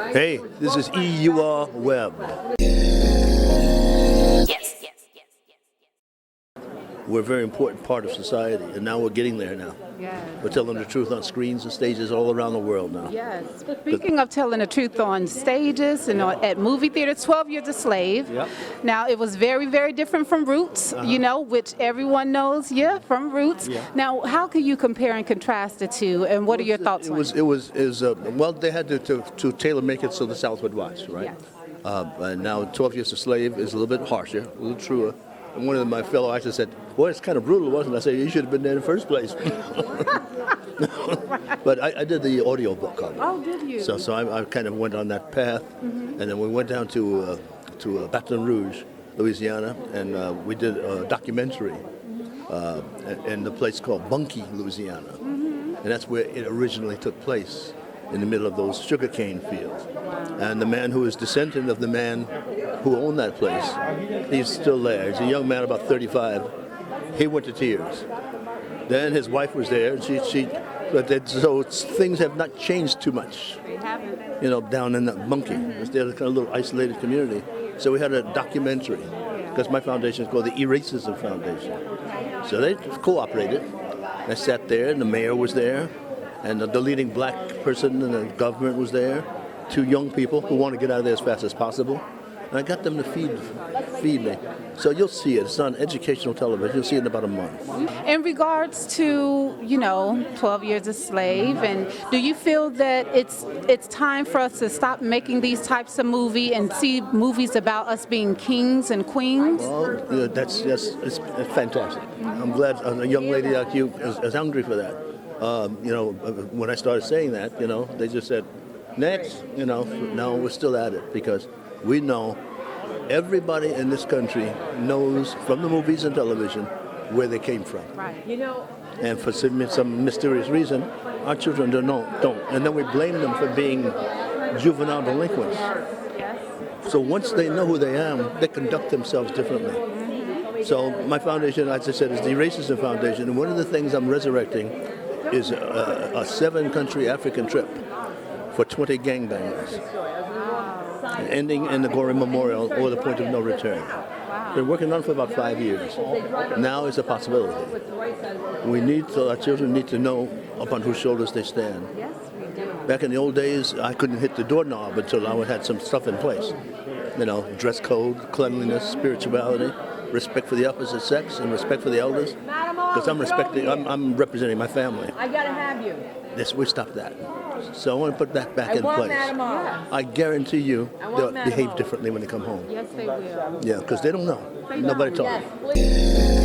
Hey, this is EURweb. We're a very important part of society, and now we're getting there now. Yes. We're telling the truth on screens and stages all around the world now. Yes. Speaking of telling the truth on stages and at movie theaters, 12 Years a Slave. Yep. Now, it was very, very different from Roots, which everyone knows, from Roots. Yeah. Now, how can you compare and contrast the two, and what are your thoughts on it? Well, they had to tailor make it so the South would watch, right? Yes. And now 12 Years a Slave is a little bit harsher, a little truer. And one of my fellow actors said, "Boy, it's kind of brutal, wasn't it?" I said, "You should have been there in the first place." But I did the audio book of it. Oh, did you? So I kind of went on that path, and then we went down to Baton Rouge, Louisiana, and we did a documentary in the place called Bunkie, Louisiana, and that's where it originally took place, in the middle of those sugarcane fields. And the man who is descendant of the man who owned that place, he's still there. He's a young man, about 35. He went to tears. Then his wife was there, and so things have not changed too much. They haven't. Down in that Bunkie. It's still a kind of little isolated community. So we had a documentary, because my foundation is called the Eracism Foundation. So they cooperated. I sat there, and the mayor was there, and the leading black person in the government was there. 2 young people who want to get out of there as fast as possible. And I got them to feed me. So you'll see it. It's on educational television. You'll see it in about a month. In regards to, 12 Years a Slave, and do you feel that it's time for us to stop making these types of movies and see movies about us being kings and queens? Well, it's fantastic. I'm glad a young lady like you is hungry for that. When I started saying that, they just said, next. No, we're still at it, because we know everybody in this country knows from the movies and television where they came from. Right. And for some mysterious reason, our children don't. And then we blame them for being juvenile delinquents. Yes. So once they know who they are, they conduct themselves differently. So my foundation, as I said, is the Eracism Foundation. And one of the things I'm resurrecting is a 7-country African trip for 20 gangbangers, ending in the Gory Memorial or the point of no return. Been working on it for about 5 years. Now it's a possibility. Our children need to know upon whose shoulders they stand. Yes, we do. Back in the old days, I couldn't hit the doorknob until I had some stuff in place. Dress code, cleanliness, spirituality, respect for the opposite sex, and respect for the elders. Because I'm representing my family. I gotta have you. We stopped that. So I want to put that back in place. Madam O. I guarantee you they'll Madam behave O. differently when they come home. Yes, they will. Yeah, because they don't know. Nobody told them. Yes, please.